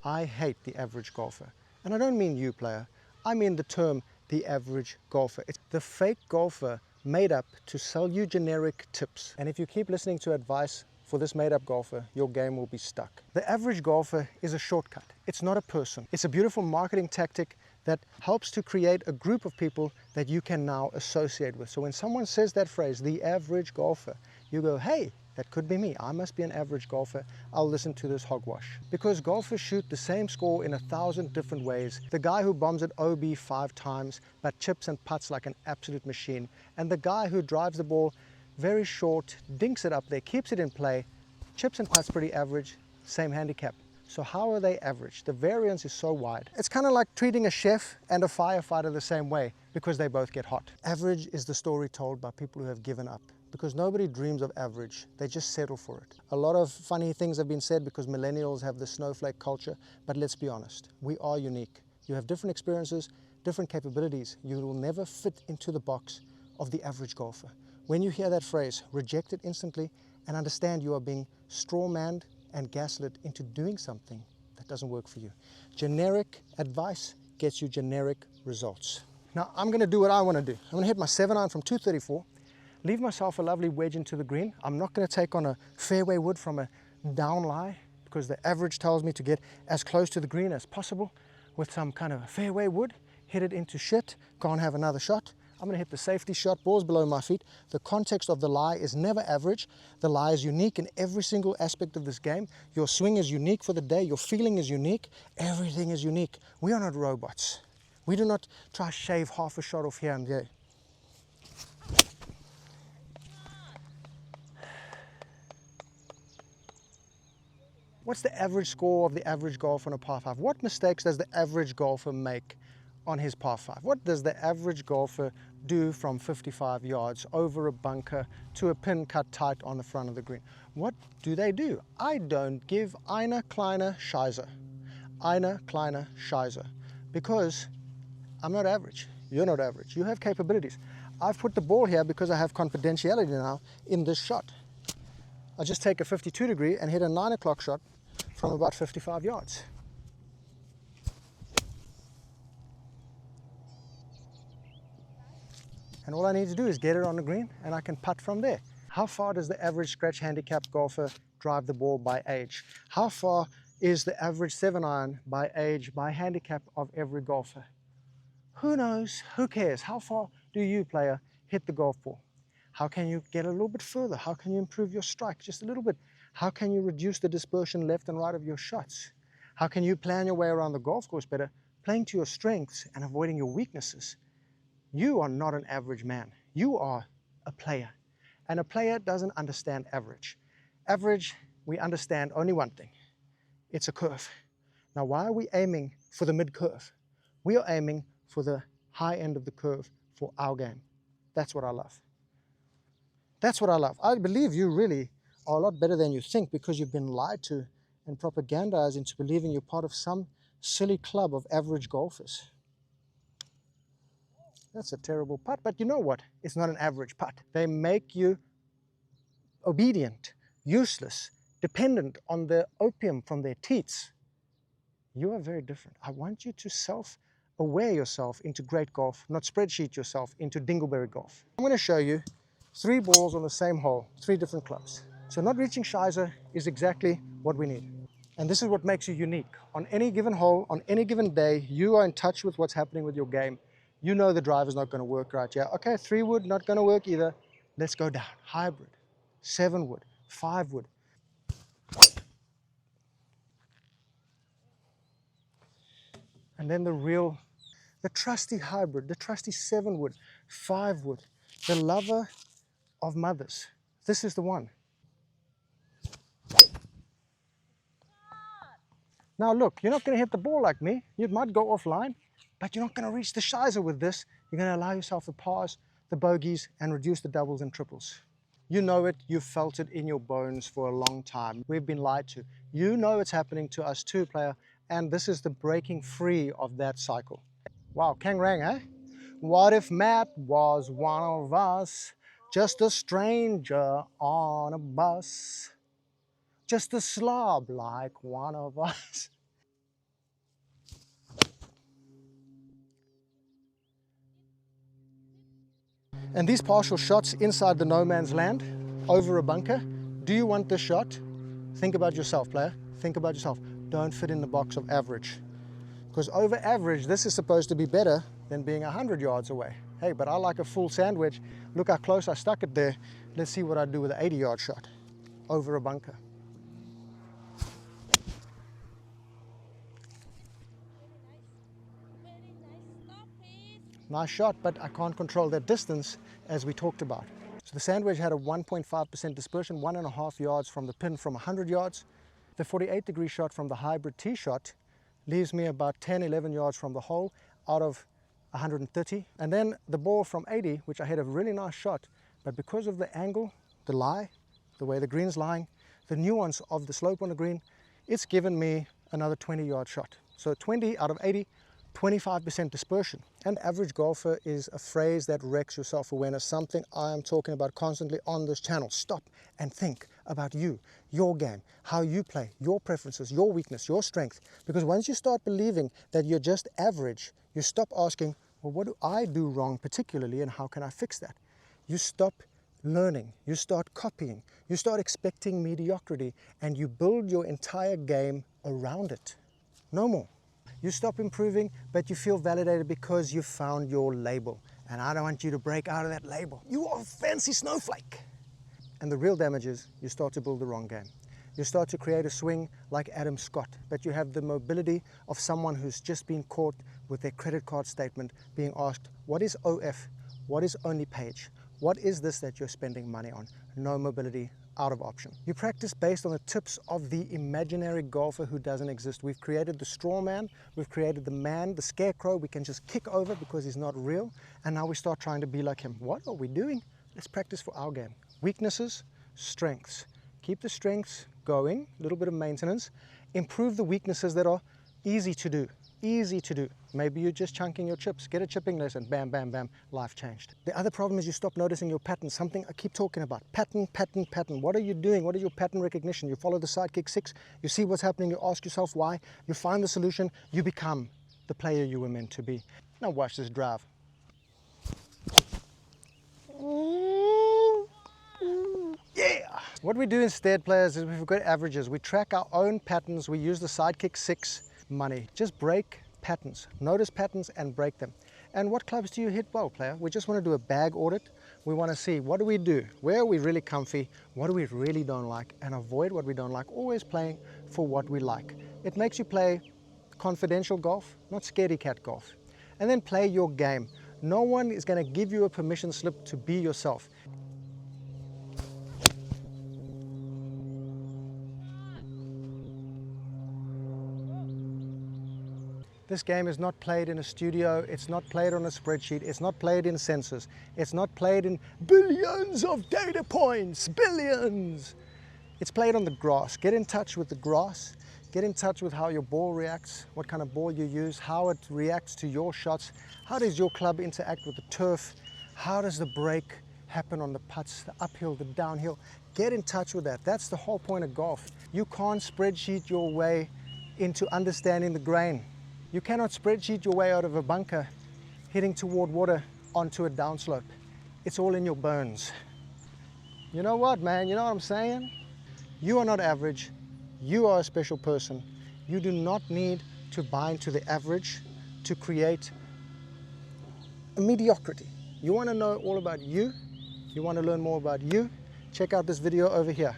I hate the average golfer. And I don't mean you, player. I mean the term the average golfer. It's the fake golfer made up to sell you generic tips. And if you keep listening to advice for this made-up golfer, your game will be stuck. The average golfer is a shortcut. It's not a person. It's a beautiful marketing tactic that helps to create a group of people that you can now associate with. So when someone says that phrase, the average golfer, you go, hey, that could be me. I must be an average golfer. I'll listen to this hogwash. Because golfers shoot the same score in 1,000 different ways. The guy who bombs at OB 5 times, but chips and putts like an absolute machine. And the guy who drives the ball very short, dinks it up there, keeps it in play, chips and putts pretty average, same handicap. So how are they average? The variance is so wide. It's kind of like treating a chef and a firefighter the same way because they both get hot. Average is the story told by people who have given up because nobody dreams of average. They just settle for it. A lot of funny things have been said because millennials have the snowflake culture, but let's be honest, we are unique. You have different experiences, different capabilities. You will never fit into the box of the average golfer. When you hear that phrase, reject it instantly and understand you are being straw-manned and gaslit into doing something that doesn't work for you. Generic advice gets you generic results. Now I'm going to do what I want to do. I'm going to hit my 7-iron from 234, leave myself a lovely wedge into the green. I'm not going to take on a fairway wood from a down lie because the average tells me to get as close to the green as possible with some kind of a fairway wood, hit it into shit, can't have another shot. I'm going to hit the safety shot, balls below my feet. The context of the lie is never average. The lie is unique in every single aspect of this game. Your swing is unique for the day. Your feeling is unique. Everything is unique. We are not robots. We do not try to shave half a shot off here and there. What's the average score of the average golfer on a par 5? What mistakes does the average golfer make on his par 5? What does the average golfer do from 55 yards over a bunker to a pin cut tight on the front of the green? What do they do? I don't give eine kleine Scheiße. Eine kleine Scheiße. Because I'm not average. You're not average. You have capabilities. I've put the ball here because I have confidentiality now in this shot. I just take a 52 degree and hit a 9 o'clock shot from about 55 yards. And all I need to do is get it on the green and I can putt from there. How far does the average scratch handicap golfer drive the ball by age? How far is the average 7-iron by age, by handicap of every golfer? Who knows? Who cares? How far do you, player, hit the golf ball? How can you get a little bit further? How can you improve your strike just a little bit? How can you reduce the dispersion left and right of your shots? How can you plan your way around the golf course better, playing to your strengths and avoiding your weaknesses? You are not an average man. You are a player. And a player doesn't understand average. Average, we understand only one thing. It's a curve. Now, why are we aiming for the mid-curve? We are aiming for the high end of the curve for our game. That's what I love. That's what I love. I believe you really are a lot better than you think because you've been lied to and propagandized into believing you're part of some silly club of average golfers. That's a terrible putt, but you know what? It's not an average putt. They make you obedient, useless, dependent on the opium from their teats. You are very different. I want you to self-aware yourself into great golf, not spreadsheet yourself into dingleberry golf. I'm going to show you 3 balls on the same hole, 3 different clubs. So not reaching Scheiße is exactly what we need. And this is what makes you unique. On any given hole, on any given day, you are in touch with what's happening with your game. You know the drive is not going to work right. Yeah, okay, 3 wood, not going to work either. Let's go down. Hybrid, 7 wood, 5 wood. And then the trusty hybrid, the trusty 7 wood, 5 wood, the lover of mothers. This is the one. Now look, you're not going to hit the ball like me. You might go offline, but you're not going to reach the Scheiße with this. You're going to allow yourself the pars, the bogeys, and reduce the doubles and triples. You know it, you've felt it in your bones for a long time. We've been lied to. You know it's happening to us too, player, and this is the breaking free of that cycle. Wow, Kang Rang, eh? What if Matt was one of us? Just a stranger on a bus. Just a slob like one of us. And these partial shots inside the no man's land, over a bunker, do you want this shot? Think about yourself, player. Think about yourself. Don't fit in the box of average. Because over average, this is supposed to be better than being 100 yards away. Hey, but I like a full sand wedge. Look how close I stuck it there. Let's see what I do with an 80-yard shot over a bunker. Nice shot, but I can't control that distance as we talked about. So the sand wedge had a 1.5% dispersion, 1.5 yards from the pin from 100 yards. The 48-degree shot from the hybrid tee shot leaves me about 10, 11 yards from the hole out of 130. And then the ball from 80, which I had a really nice shot, but because of the angle, the lie, the way the green's lying, the nuance of the slope on the green, it's given me another 20-yard shot. So 20 out of 80, 25% dispersion. And average golfer is a phrase that wrecks your self-awareness, something I am talking about constantly on this channel. Stop and think about you, your game, how you play, your preferences, your weakness, your strength. Because once you start believing that you're just average, you stop asking, well, what do I do wrong particularly and how can I fix that? You stop learning, you start copying, you start expecting mediocrity, and you build your entire game around it. No more. You stop improving, but you feel validated because you found your label. And I don't want you to break out of that label. You are a fancy snowflake. And the real damage is you start to build the wrong game. You start to create a swing like Adam Scott, but you have the mobility of someone who's just been caught with their credit card statement being asked, what is OF? What is only page? What is this that you're spending money on? No mobility, out of option. You practice based on the tips of the imaginary golfer who doesn't exist. We've created the straw man, we've created the man, the scarecrow we can just kick over because he's not real, and now we start trying to be like him. What are we doing? Let's practice for our game. Weaknesses, strengths. Keep the strengths going, a little bit of maintenance. Improve the weaknesses that are easy to do. Easy to do. Maybe you're just chunking your chips. Get a chipping lesson. Bam, bam, bam. Life changed. The other problem is you stop noticing your pattern. Something I keep talking about. Pattern, pattern, pattern. What are you doing? What is your pattern recognition? You follow the sidekick 6. You see what's happening. You ask yourself why. You find the solution. You become the player you were meant to be. Now watch this drive. Yeah! What we do instead, players, is we've got averages. We track our own patterns. We use the sidekick 6 money. Just break patterns. Notice patterns and break them. And what clubs do you hit well, player? We just want to do a bag audit. We want to see what do we do? Where are we really comfy? What do we really don't like? And avoid what we don't like. Always playing for what we like. It makes you play confidential golf, not scaredy cat golf. And then play your game. No one is going to give you a permission slip to be yourself. This game is not played in a studio, it's not played on a spreadsheet, it's not played in sensors, it's not played in billions of data points, billions. It's played on the grass. Get in touch with the grass, get in touch with how your ball reacts, what kind of ball you use, how it reacts to your shots, how does your club interact with the turf, how does the break happen on the putts, the uphill, the downhill. Get in touch with that. That's the whole point of golf. You can't spreadsheet your way into understanding the grain. You cannot spreadsheet your way out of a bunker heading toward water onto a downslope. It's all in your bones. You know what, man? You know what I'm saying? You are not average. You are a special person. You do not need to bind to the average to create a mediocrity. You want to know all about you? You want to learn more about you? Check out this video over here.